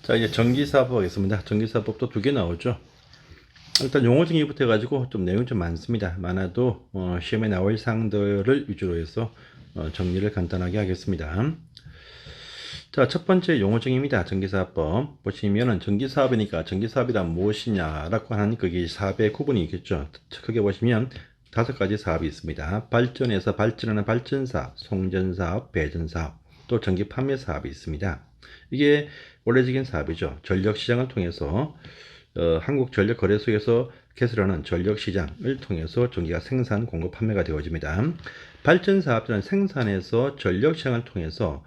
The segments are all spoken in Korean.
자, 이제 전기사법 하겠습니다. 전기사법도 두 개 나오죠. 일단 용어 정의부터 해가지고 좀 내용이 좀 많습니다. 많아도 시험에 나올 사항들을 위주로 해서 정리를 간단하게 하겠습니다. 자, 첫 번째 용어 정의입니다. 전기사법 보시면은 전기사업이니까 전기사업이란 무엇이냐라고 하는 그게 사업의 구분이 있겠죠. 크게 보시면 다섯 가지 사업이 있습니다. 발전에서 발전하는 발전사업, 송전사업, 배전사업, 또 전기 판매 사업이 있습니다. 이게 원래적인 사업이죠. 전력시장을 통해서 한국전력거래소에서 개설하는 전력시장을 통해서 전기가 생산, 공급, 판매가 되어집니다. 발전사업자는 생산에서 전력시장을 통해서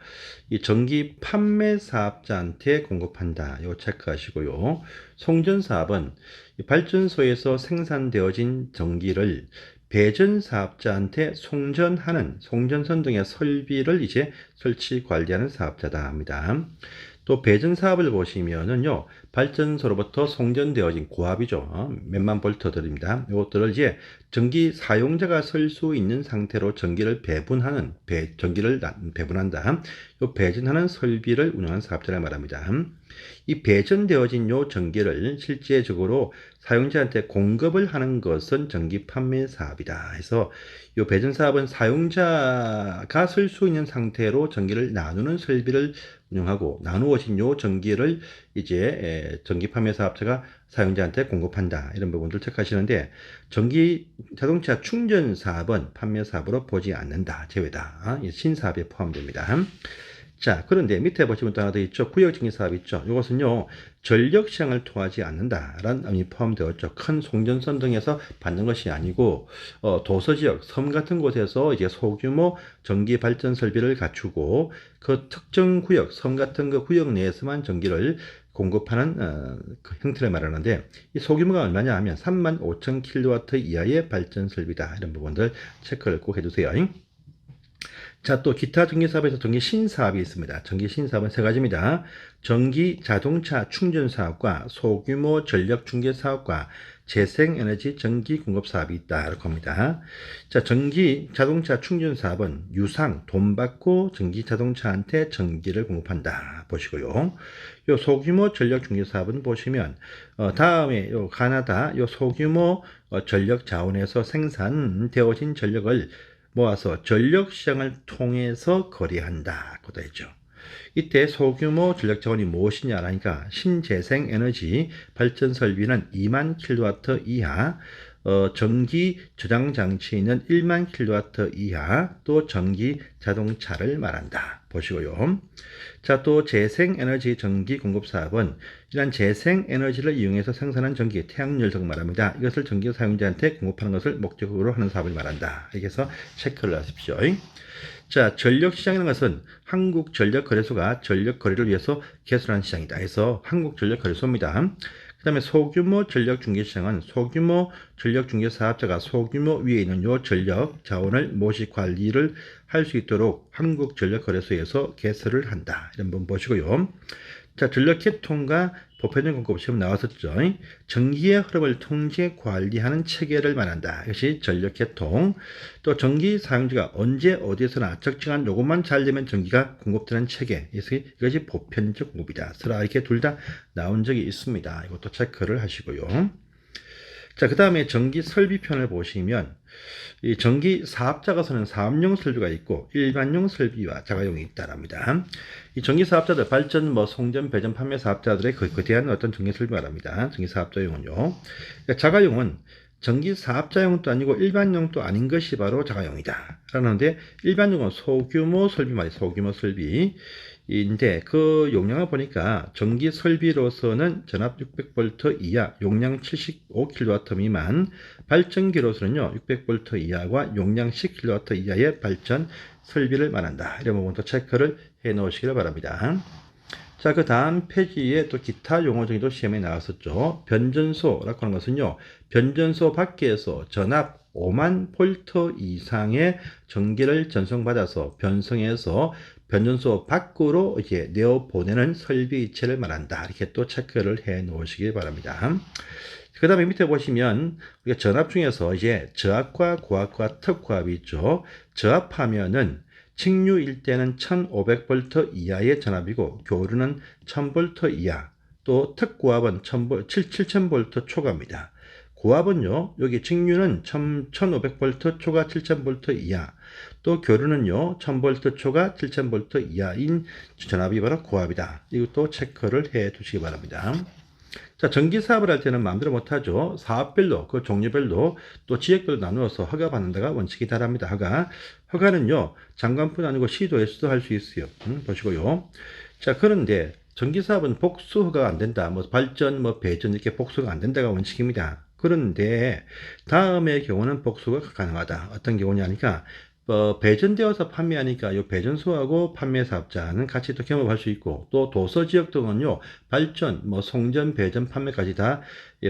이 전기 판매 사업자한테 공급한다. 이거 체크하시고요. 송전사업은 이 발전소에서 생산되어진 전기를 배전 사업자한테 송전하는 송전선 등의 설비를 이제 설치 관리하는 사업자다 합니다. 또 배전 사업을 보시면은요, 발전소로부터 송전되어진 고압이죠. 몇만 볼트들입니다. 이것들을 이제 전기 사용자가 설 수 있는 상태로 전기를 배분하는, 전기를 배분한다. 요 배전하는 설비를 운영하는 사업자를 말합니다. 이 배전되어진 요 전기를 실제적으로 사용자한테 공급을 하는 것은 전기 판매 사업이다. 해서 이 배전 사업은 사용자가 쓸 수 있는 상태로 전기를 나누는 설비를 운영하고 나누어진 요 전기를 이제 전기 판매 사업자가 사용자한테 공급한다. 이런 부분들 체크하시는데 전기 자동차 충전 사업은 판매 사업으로 보지 않는다. 제외다. 신사업에 포함됩니다. 자, 그런데 밑에 보시면 또 하나 더 있죠. 구역적인 사업 있죠. 이것은요, 전력 시장을 통하지 않는다라는 의미 포함되어 있죠. 큰 송전선 등에서 받는 것이 아니고, 도서지역, 섬 같은 곳에서 이제 소규모 전기 발전 설비를 갖추고, 그 특정 구역, 섬 같은 그 구역 내에서만 전기를 공급하는 그 형태를 말하는데, 이 소규모가 얼마냐 하면 35,000kW 이하의 발전 설비다. 이런 부분들 체크를 꼭 해주세요. 자, 또 기타 전기사업에서 전기 신사업이 있습니다. 전기 신사업은 세 가지입니다. 전기 자동차 충전 사업과 소규모 전력 중개 사업과 재생에너지 전기 공급 사업이 있다. 이렇게 합니다. 자, 전기 자동차 충전 사업은 유상, 돈 받고 전기 자동차한테 전기를 공급한다. 보시고요. 요 소규모 전력 중개 사업은 보시면, 다음에 요 가나다 요 소규모 전력 자원에서 생산되어진 전력을 모아서 전력시장을 통해서 거래한다. 그것도 했죠. 이때 소규모 전력 자원이 무엇이냐라니까 신재생에너지 발전 설비는 2만 킬로와트 이하, 전기 저장 장치는 1만 킬로와트 이하, 또 전기 자동차를 말한다. 보시고요. 자, 또 재생에너지 전기 공급 사업은 이러한 재생에너지를 이용해서 생산한 전기, 태양열 등 말합니다. 이것을 전기 사용자한테 공급하는 것을 목적으로 하는 사업을 말한다. 이렇게 해서 체크를 하십시오. 자, 전력시장이라는 것은 한국전력거래소가 전력거래를 위해서 개설한 시장이다. 해서 한국전력거래소입니다. 그 다음에 소규모 전력중개시장은 소규모 전력중개사업자가 소규모 위에 있는 요 전력 자원을 모시 관리를 할 수 있도록 한국전력거래소에서 개설을 한다. 이런 부분 보시고요. 자, 전력계통과 보편적 공급 시험 나왔었죠. 전기의 흐름을 통제 관리하는 체계를 말한다. 이것이 전력계통. 또 전기 사용자가 언제 어디에서나 적정한 요금만 잘 내면 전기가 공급되는 체계. 이것이 보편적 공급이다. 서로 이렇게 둘 다 나온 적이 있습니다. 이것도 체크를 하시고요. 자, 그 다음에 전기 설비편을 보시면 이 전기 사업자가 쓰는 사업용 설비가 있고 일반용 설비와 자가용이 있다랍니다. 이 전기 사업자들 발전, 송전, 배전, 판매 사업자들의 거대한 어떤 전기 설비 말합니다. 전기 사업자용은요. 그러니까 자가용은 전기 사업자용도 아니고 일반용도 아닌 것이 바로 자가용이다. 라는데 일반용은 소규모 설비 말이에요. 소규모 설비. 인데 그 용량을 보니까 전기 설비로서는 전압 600V 이하, 용량 75kW 미만, 발전기로서는요 600V 이하와 용량 10kW 이하의 발전 설비를 말한다. 이런 부분도 체크를 해 놓으시길 바랍니다. 자, 그 다음 페이지에 또 기타 용어 정의도 시험에 나왔었죠. 변전소라고 하는 것은요, 변전소 밖에서 전압 5만 볼트 이상의 전기를 전송받아서 변성해서 변전소 밖으로 이제 내어 보내는 설비체를 말한다. 이렇게 또 체크를 해 놓으시기 바랍니다. 그 다음에 밑에 보시면 우리가 전압 중에서 이제 저압과 고압과 특고압이 있죠. 저압하면은 직류일 때는 1500V 이하의 전압이고 교류는 1000V 이하, 또 특고압은 7000V 초과입니다. 고압은요, 여기 직류는 1500V 초과 7000V 이하, 또 교류는요, 1000V 초과 7000V 이하인 전압이 바로 고압이다. 이것도 체크를 해 두시기 바랍니다. 자, 전기 사업을 할 때는 마음대로 못하죠. 사업별로, 그 종류별로, 또 지역별로 나누어서 허가받는 데가 원칙이 달합니다. 허가는요, 장관뿐 아니고 시도에서도 할 수 있어요. 보시고요. 자, 그런데 전기 사업은 복수 허가가 안 된다. 뭐 발전, 뭐 배전 이렇게 복수가 안 된다가 원칙입니다. 그런데 다음의 경우는 복수가 가능하다. 어떤 경우냐니까 배전되어서 판매하니까 이 배전소하고 판매 사업자는 같이 또 겸업할 수 있고, 또 도서 지역 등은요 발전, 뭐 송전, 배전, 판매까지 다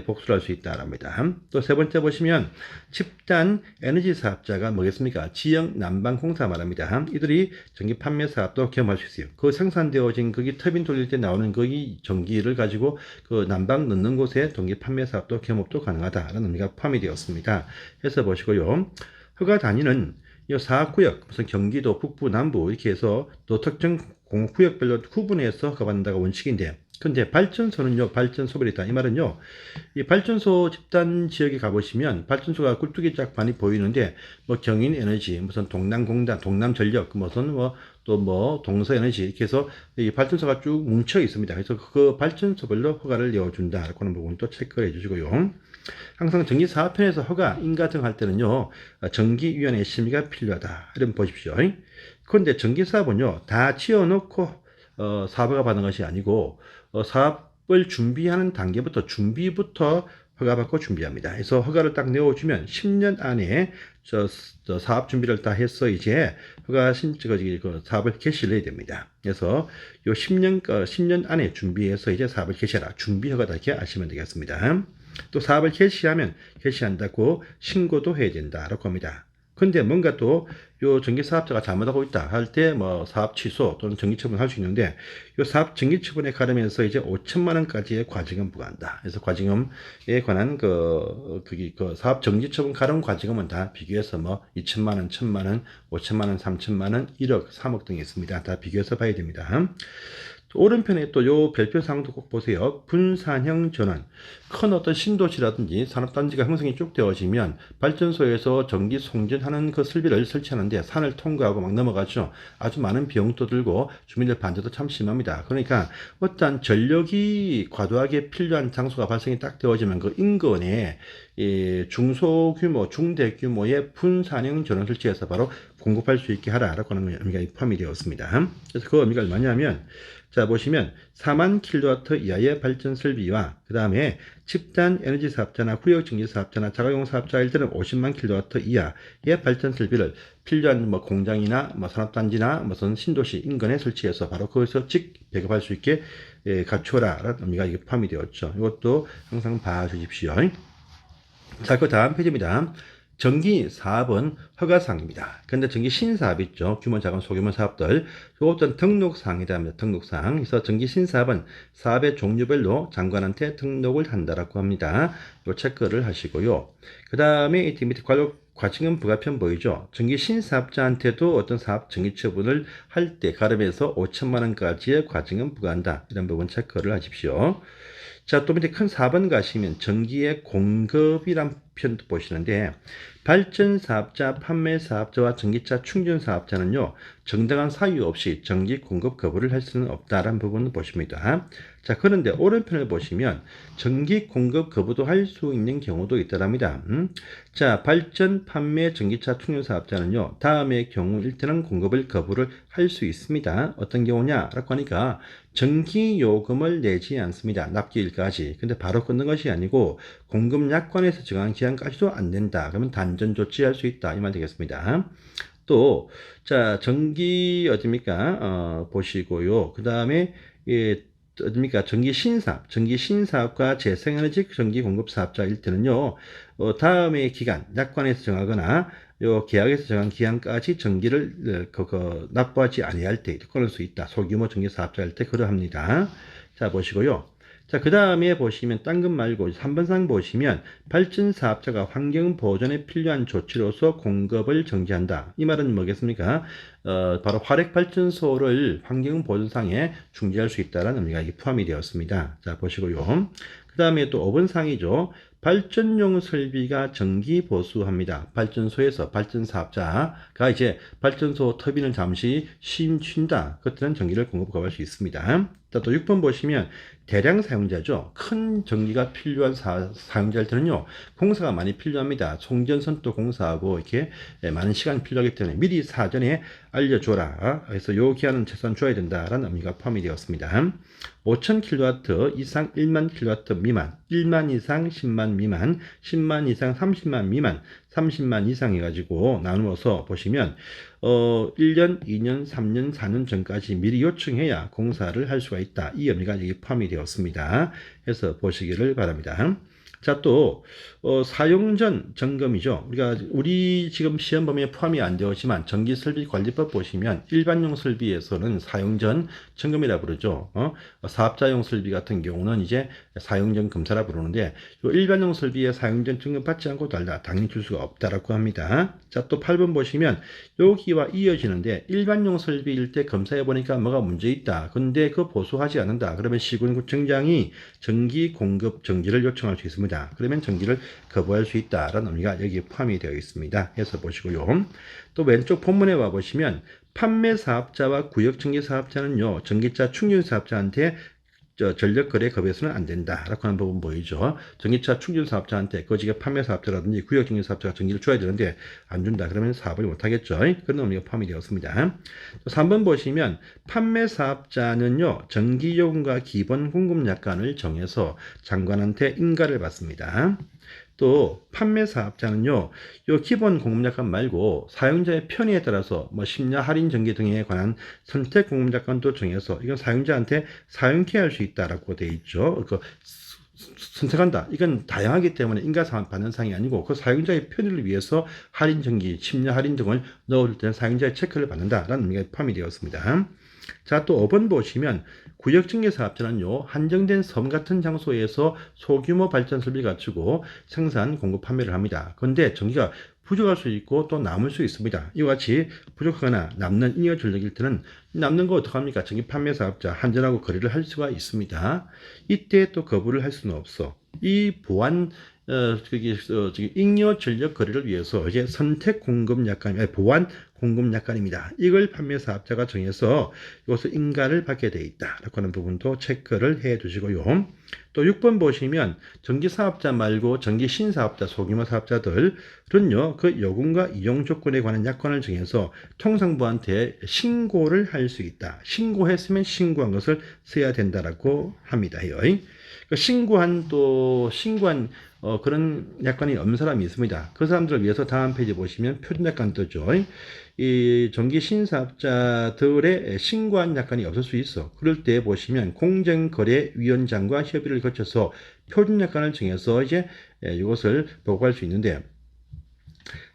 복수를 할 수 있다랍니다. 또 세 번째 보시면 집단 에너지 사업자가 뭐겠습니까? 지역 난방공사 말합니다. 이들이 전기 판매 사업도 겸업할 수 있어요. 그 생산되어진 거기 터빈 돌릴 때 나오는 거기 전기를 가지고 그 난방 넣는 곳에 전기 판매 사업도 겸업도 가능하다라는 의미가 포함이 되었습니다. 해서 보시고요. 허가 단위는 이 사업구역, 무슨 경기도 북부, 남부 이렇게 해서 또 특정 공구역별로 구분해서 허가받는다가 원칙인데, 근데 발전소는요, 발전소별이 있다. 이 말은요, 이 발전소 집단 지역에 가보시면 발전소가 굴뚝이 쫙 많이 보이는데, 뭐 경인에너지, 무슨 동남공단, 동남전력, 무슨 또 동서에너지 이렇게 해서 이 발전소가 쭉 뭉쳐 있습니다. 그래서 그 발전소별로 허가를 내어준다. 그런 부분 또 체크를 해주시고요. 항상 전기사업편에서 허가, 인가 등 할 때는요, 전기위원회 심의가 필요하다. 이런 보십시오. 그런데 전기사업은요, 다 지어놓고 사업허가 받는 것이 아니고 사업을 준비하는 단계부터 준비부터 허가받고 준비합니다. 그래서 허가를 딱 내어주면 10년 안에 저 사업 준비를 다 해서 이제 허가 그 사업을 개시를 해야 됩니다. 그래서 요 10년 안에 준비해서 이제 사업을 개시하라. 준비 허가다 이렇게 아시면 되겠습니다. 또 사업을 개시한다고 신고도 해야 된다라고 합니다. 근데 뭔가 또 요 전기사업자가 잘못하고 있다 할 때 뭐 사업 취소 또는 정기처분 할 수 있는데, 요 사업 정기처분에 가르면서 이제 5천만 원까지의 과징금 부과한다. 그래서 과징금에 관한 그 사업 정지처분 가름 과징금은 다 비교해서 뭐 2천만 원, 1천만 원, 5천만 원, 3천만 원, 1억, 3억 등이 있습니다. 다 비교해서 봐야 됩니다. 오른편에 또 요 별표 사항도 꼭 보세요. 분산형 전원. 큰 어떤 신도시라든지 산업단지가 형성이 쭉 되어지면 발전소에서 전기 송전하는 그 설비를 설치하는데 산을 통과하고 막 넘어가죠. 아주 많은 비용도 들고 주민들 반대도 참 심합니다. 그러니까 어떤 전력이 과도하게 필요한 장소가 발생이 딱 되어지면 그 인근에 중소규모, 중대규모의 분산형 전원 설치해서 바로 공급할 수 있게 하라라고 하는 의미가 포함이 되었습니다. 그래서 그 의미가 얼마냐면, 자, 보시면 4만 킬로와트 이하의 발전 설비와 그 다음에 집단 에너지 사업자나 구역 전기 사업자나 자가용 사업자일 때는 50만 킬로와트 이하의 발전 설비를 필요한 뭐 공장이나 뭐 산업단지나 무슨 신도시 인근에 설치해서 바로 거기서 즉 배급할 수 있게 갖추어라라는 의미가 이게 포함이 되었죠. 이것도 항상 봐주십시오. 자, 그 다음 페이지입니다. 전기 사업은 허가사항입니다. 근데 전기 신사업 있죠. 규모 작은 소규모 사업들. 이것도 등록사항이다 합니다. 등록사항. 그래서 전기 신사업은 사업의 종류별로 장관한테 등록을 한다라고 합니다. 요 체크를 하시고요. 그 다음에 이 밑에 과징금 부과편 보이죠? 전기 신사업자한테도 어떤 사업 정기처분을 할 때 가름해서 5천만 원까지의 과징금 부과한다. 이런 부분 체크를 하십시오. 자, 또 밑에 큰 4번 가시면 전기의 공급이란 편도 보시는데, 발전 사업자, 판매 사업자와 전기차 충전 사업자는요, 정당한 사유 없이 전기 공급 거부를 할 수는 없다라는 부분을 보십니다. 자, 그런데 오른편을 보시면 전기 공급 거부도 할 수 있는 경우도 있다랍니다. 자, 발전, 판매, 전기차 충전 사업자는요, 다음의 경우일 때는 공급을 거부를 할 수 있습니다. 어떤 경우냐라고 하니까 전기 요금을 내지 않습니다. 납기일까지. 근데 바로 끊는 것이 아니고 공급 약관에서 정한 기한까지도 안 된다. 그러면 단전 조치할 수 있다. 이 말 되겠습니다. 또, 자, 전기 어딥니까? 보시고요. 그 다음에 어딥니까? 전기 신사업과 재생에너지 전기 공급 사업자일 때는요, 다음의 기간, 약관에서 정하거나 요 계약에서 정한 기한까지 전기를 납부하지 아니할 때 끊을 수 있다. 소규모 전기 사업자일 때 그러합니다. 자, 보시고요. 자, 그 다음에 보시면 딴 것 말고 3번상 보시면 발전사업자가 환경 보존에 필요한 조치로서 공급을 정지한다. 이 말은 뭐겠습니까? 바로 화력발전소를 환경 보존상에 중지할 수 있다는 의미가 포함이 되었습니다. 자, 보시고요. 그 다음에 또 5번상이죠. 발전용 설비가 정기 보수합니다. 발전소에서 발전사업자가 이제 발전소 터빈을 잠시 쉰다. 그때는 전기를 공급할 수 있습니다. 자, 또 6번 보시면 대량 사용자죠. 큰 전기가 필요한 사용자들은요, 공사가 많이 필요합니다. 송전선도 공사하고 이렇게 많은 시간이 필요하기 때문에 미리 사전에 알려줘라. 그래서 요 기한은 최소한 줘야 된다라는 의미가 포함이 되었습니다. 5000kW 이상 1만 kW 미만, 1만 이상 10만 미만, 10만 이상 30만 미만, 30만 이상 해가지고 나누어서 보시면 1년, 2년, 3년, 4년 전까지 미리 요청해야 공사를 할 수가 있다. 이 의미가 여기 포함이 되었습니다. 해서 보시기를 바랍니다. 자, 또 사용 전 점검이죠. 우리 지금 시험 범위에 포함이 안 되었지만 전기설비관리법 보시면 일반용 설비에서는 사용 전 점검이라 부르죠. 사업자용 설비 같은 경우는 이제 사용 전 검사라 부르는데 일반용 설비의 사용 전 점검 받지 않고 달라 당연히 줄 수가 없다라고 합니다. 자, 또 8번 보시면 여기와 이어지는데 일반용 설비일 때 검사해 보니까 뭐가 문제 있다. 근데 그 보수하지 않는다. 그러면 시군구청장이 전기 공급 정지를 요청할 수 있습니다. 그러면 전기를 거부할 수 있다라는 의미가 여기에 포함이 되어 있습니다. 해서 보시고요. 또 왼쪽 본문에 와 보시면 판매 사업자와 구역 전기 사업자는요, 전기차 충전 사업자한테 전력 거래 거부해서는 안 된다라고 하는 부분 보이죠. 전기차 충전 사업자한테 거지가 판매 사업자라든지 구역 전기 사업자가 전기를 줘야 되는데 안 준다. 그러면 사업을 못 하겠죠. 그런 의미가 포함이 되었습니다. 3번 보시면 판매 사업자는요, 전기요금과 기본 공급 약관을 정해서 장관한테 인가를 받습니다. 또 판매 사업자는요, 요 기본 공급약관 말고 사용자의 편의에 따라서 심야 할인 전기 등에 관한 선택 공급약관도 정해서 이건 사용자한테 사용케 할 수 있다라고 되어 있죠. 선택한다. 이건 다양하기 때문에 인가 받는 사항이 아니고 그 사용자의 편의를 위해서 할인 전기, 심야 할인 등을 넣을 때는 사용자의 체크를 받는다라는 의미가 포함이 되었습니다. 자, 또 5번 보시면 구역전기 사업자는요, 한정된 섬 같은 장소에서 소규모 발전 설비를 갖추고 생산, 공급, 판매를 합니다. 그런데 전기가 부족할 수 있고 또 남을 수 있습니다. 이와 같이 부족하거나 남는 잉여 전력일 때는 남는 거 어떡합니까? 전기 판매 사업자 한전하고 거래를 할 수가 있습니다. 이때 또 거부를 할 수는 없어. 이 보완 잉여 전력 거래를 위해서 이제 선택 공급 약관, 보완 공급 약관입니다. 이걸 판매 사업자가 정해서 이것을 인가를 받게 되어 있다라고 하는 부분도 체크를 해 두시고요. 또 6번 보시면 전기 사업자 말고 전기 신사업자, 소규모 사업자들은요, 그 요금과 이용 조건에 관한 약관을 정해서 통상부한테 신고를 할 수 있다. 신고했으면 신고한 것을 써야 된다라고 합니다. 신고한 그런 약관이 없는 사람이 있습니다. 그 사람들을 위해서 다음 페이지 보시면 표준약관 뜨죠. 이 전기 신사업자들의 신고한 약관이 없을 수 있어. 그럴 때 보시면 공정거래위원장과 협의를 거쳐서 표준약관을 정해서 이제 이것을 보고할 수 있는데,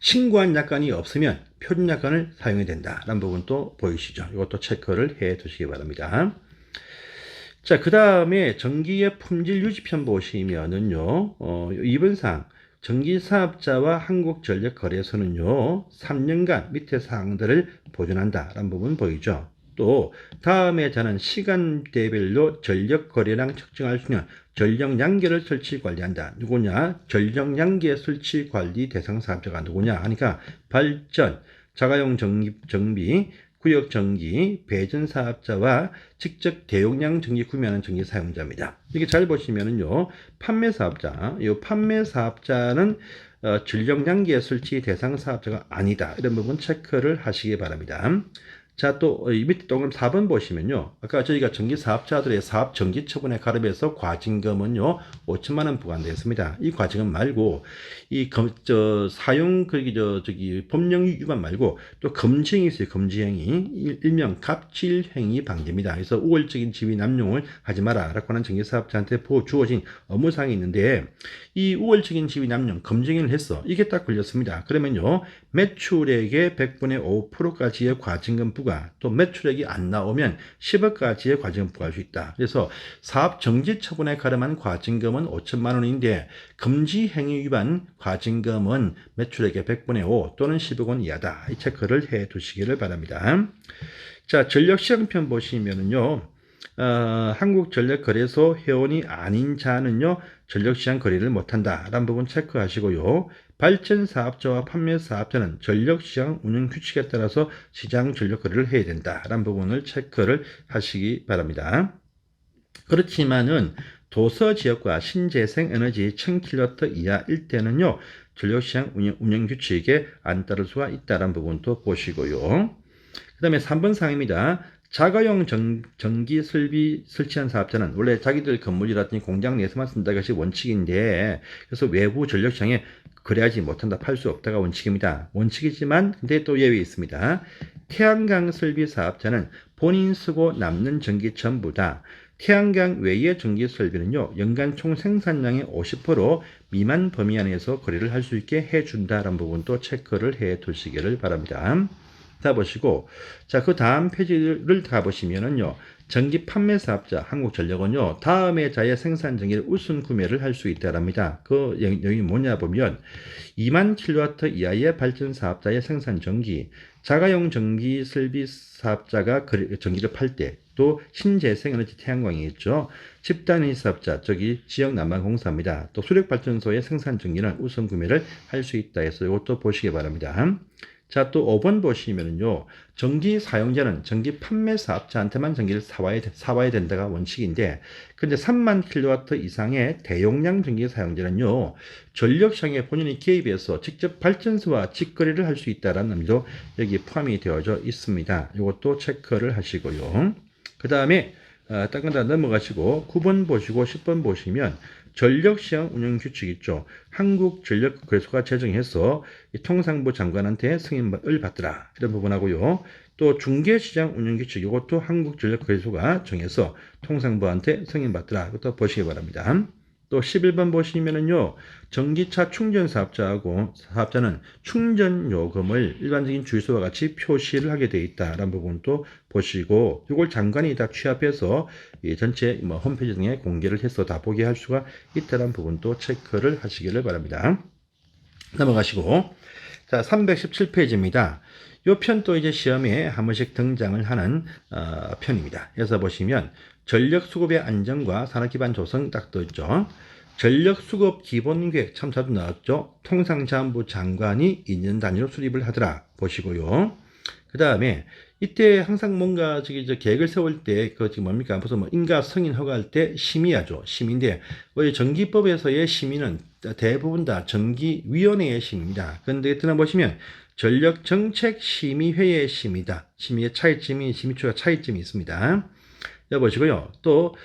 신고한 약관이 없으면 표준약관을 사용해야 된다라는 부분도 보이시죠. 이것도 체크를 해 두시기 바랍니다. 자, 그 다음에 전기의 품질 유지편 보시면은요, 2번상 전기사업자와 한국전력거래소는요, 3년간 밑에 사항들을 보존한다라는 부분 보이죠. 또 다음에 저는 시간대별로 전력거래량 측정할 수 있는 전력양계를 설치 관리한다. 누구냐? 전력양계 설치 관리 대상 사업자가 누구냐 하니까 발전, 자가용 정비, 구역 전기, 배전 사업자와 직접 대용량 전기 구매하는 전기 사용자입니다. 이렇게 잘 보시면은요, 판매 사업자, 이 판매 사업자는 전력양계 설치 대상 사업자가 아니다. 이런 부분 체크를 하시기 바랍니다. 자, 또 이 밑에 동그란 4번 보시면요, 아까 저희가 전기 사업자들의 사업 정지 처분에 가름해서 과징금은요 5천만 원 부과되었습니다. 이 과징금 말고 이 사용 법령 위반 말고 또 검증이 있어요. 검증행위, 일명 갑질행위 방지입니다. 그래서 우월적인 지위 남용을 하지 마라라고 하는 전기 사업자한테 주어진 업무사항이 있는데, 이 우월적인 지위 남용 검증을 했어. 이게 딱 걸렸습니다. 그러면요, 매출액의 100분의 5%까지의 과징금 부과, 또 매출액이 안 나오면 10억까지의 과징금 부과할 수 있다. 그래서 사업 정지 처분에 가름한 과징금은 5천만 원인데 금지 행위 위반 과징금은 매출액의 100분의 5 또는 10억 원 이하다. 이 체크를 해 두시기를 바랍니다. 자, 전력시장편 보시면은요. 한국전력거래소 회원이 아닌 자는요, 전력시장 거래를 못한다. 라는 부분 체크하시고요. 발전사업자와 판매사업자는 전력시장 운영 규칙에 따라서 시장 전력 거래를 해야 된다. 라는 부분을 체크를 하시기 바랍니다. 그렇지만은 도서지역과 신재생에너지 1000kW 이하일 때는요, 전력시장 운영 규칙에 안 따를 수가 있다는 부분도 보시고요. 그 다음에 3번 사항입니다. 자가용 전기 설치한 사업자는 원래 자기들 건물이라든지 공장 내에서만 쓴다는 것이 원칙인데, 그래서 외부 전력시장에 거래하지 못한다, 팔 수 없다가 원칙입니다. 원칙이지만 근데 또 예외 있습니다. 태양광 설비 사업자는 본인 쓰고 남는 전기 전부 다 태양광 외의 전기 설비는요, 연간 총 생산량의 50% 미만 범위 안에서 거래를 할 수 있게 해준다라는 부분도 체크를 해 두시기를 바랍니다. 자, 보시고, 자, 그 다음 페이지를 가보시면은요, 전기 판매 사업자, 한국전력은요, 다음의 자의 생산 전기를 우선 구매를 할 수 있다랍니다. 그 내용이 뭐냐 보면, 2만 킬로와트 이하의 발전 사업자의 생산 전기, 자가용 전기 설비 사업자가 전기를 팔 때, 또 신재생에너지 태양광이 있죠. 집단의 사업자, 지역 난방공사입니다. 또 수력발전소의 생산 전기는 우선 구매를 할 수 있다 해서 이것도 보시기 바랍니다. 자, 또 5번 보시면은요, 전기 사용자는 전기 판매 사업자한테만 전기를 사와야 된다가 원칙인데, 근데 3만 킬로와트 이상의 대용량 전기 사용자는요, 전력시장에 본인이 개입해서 직접 발전소와 직거래를 할 수 있다는 의미도 여기 포함이 되어져 있습니다. 이것도 체크를 하시고요. 그 다음에 딴 건 다 넘어가시고 9번 보시고 10번 보시면 전력시장 운영 규칙 있죠. 한국전력거래소가 제정해서 통상부 장관한테 승인을 받더라. 이런 부분하고요. 또 중개시장 운영 규칙 이것도 한국전력거래소가 정해서 통상부한테 승인받더라. 이것도 보시기 바랍니다. 또 11번 보시면은요, 전기차 충전 사업자는 충전 요금을 일반적인 주유소와 같이 표시를 하게 되어 있다라는 부분도 보시고, 이걸 장관이 다 취합해서 전체 홈페이지 등에 공개를 해서 다 보게 할 수가 있다는 부분도 체크를 하시기를 바랍니다. 넘어가시고, 자, 317페이지입니다. 이 편도 이제 시험에 한 번씩 등장을 하는 편입니다. 그래서 보시면 전력 수급의 안정과 산업 기반 조성 딱 떠있죠. 전력 수급 기본 계획 참사도 나왔죠. 통상자원부 장관이 2년 단위로 수립을 하더라 보시고요. 그 다음에 이때 항상 뭔가 계획을 세울 때 지금 뭡니까? 무슨 인가 승인 허가할 때 심의하죠. 심의인데 전기법에서의 심의는 대부분 다 전기위원회의 심의입니다. 그런데 보시면 전력정책심의회의 심의다. 심의의 차이점이 심의초가 차이점이 있습니다. 보시고요. 또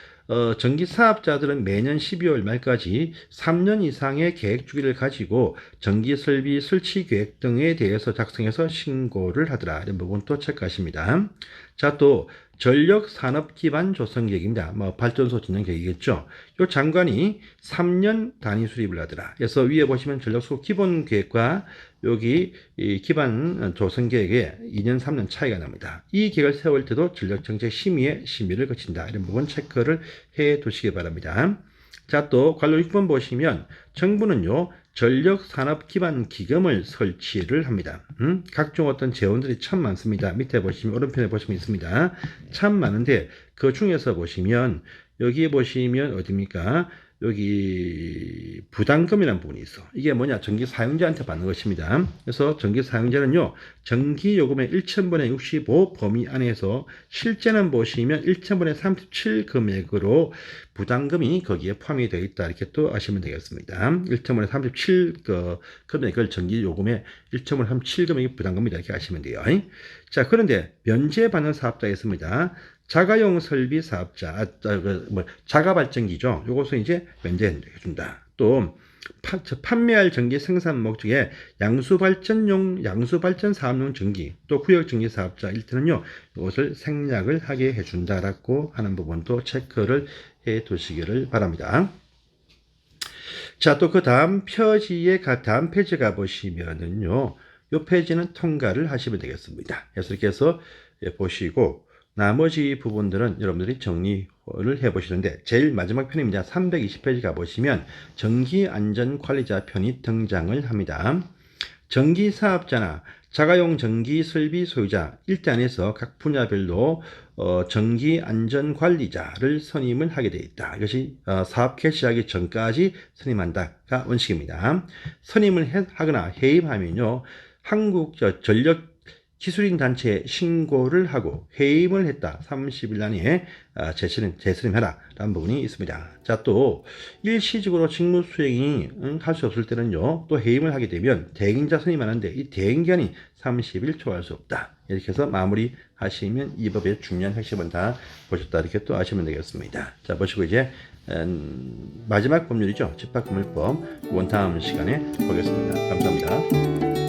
전기사업자들은 매년 12월 말까지 3년 이상의 계획 주기를 가지고 전기설비 설치 계획 등에 대해서 작성해서 신고를 하더라. 이런 부분 또 체크하십니다. 자, 또 전력산업 기반 조성 계획입니다. 발전소 진행 계획이겠죠. 이 장관이 3년 단위 수립을 하더라. 그래서 위에 보시면 전력수급 기본 계획과 여기 이 기반 조성 계획에 2년, 3년 차이가 납니다. 이 계획을 세울 때도 전력정책 심의에 심의를 거친다. 이런 부분 체크를 해 두시기 바랍니다. 자, 또 관로 6번 보시면 정부는요, 전력산업기반기금을 설치를 합니다. 각종 어떤 재원들이 참 많습니다. 밑에 보시면 오른편에 보시면 있습니다. 참 많은데 그 중에서 보시면 여기에 보시면 어디입니까? 여기 부담금이라는 부분이 있어. 이게 뭐냐? 전기 사용자한테 받는 것입니다. 그래서 전기 사용자는요, 전기 요금의 1,000분의 65 범위 안에서 실제는 보시면 1,000분의 37 금액으로 부담금이 거기에 포함이 되어 있다. 이렇게 또 아시면 되겠습니다. 1,000분의 37 금액을 전기 요금의 1,000분의 37 금액이 부담금이다. 이렇게 아시면 돼요. 자, 그런데 면제받는 사업자가 있습니다. 자가용 설비 사업자, 자가 발전기죠. 요것은 이제 면제해준다. 또 판매할 전기 생산 목적의 양수발전 사업용 전기, 또 구역 전기 사업자일 때는요, 이것을 생략을 하게 해준다라고 하는 부분도 체크를 해 두시기를 바랍니다. 자, 또 그 다음 페이지 가보시면은요, 이 페이지는 통과를 하시면 되겠습니다. 그래서 이렇게 해서 보시고 나머지 부분들은 여러분들이 정리를 해보시는데 제일 마지막 편입니다. 320페이지 가보시면 전기안전관리자 편이 등장을 합니다. 전기사업자나 자가용 전기 설비 소유자 일대 안에서 각 분야별로 전기안전관리자를 선임을 하게 되어 있다. 이것이 사업 개시하기 전까지 선임한다가 원칙입니다. 선임을 하거나 해임하면요, 한국 전력 기술인 단체에 신고를 하고 해임을 했다. 30일 안에 재선임하라 라는 부분이 있습니다. 자, 또 일시적으로 직무 수행이 할 수 없을 때는요, 또 해임을 하게 되면 대행자 선임하는데 이 대행기간이 30일 초과할 수 없다. 이렇게 해서 마무리 하시면 이 법의 중요한 핵심은 다 보셨다. 이렇게 또 아시면 되겠습니다. 자, 보시고 이제 마지막 법률이죠. 집합금융법. 이건 다음 시간에 보겠습니다. 감사합니다.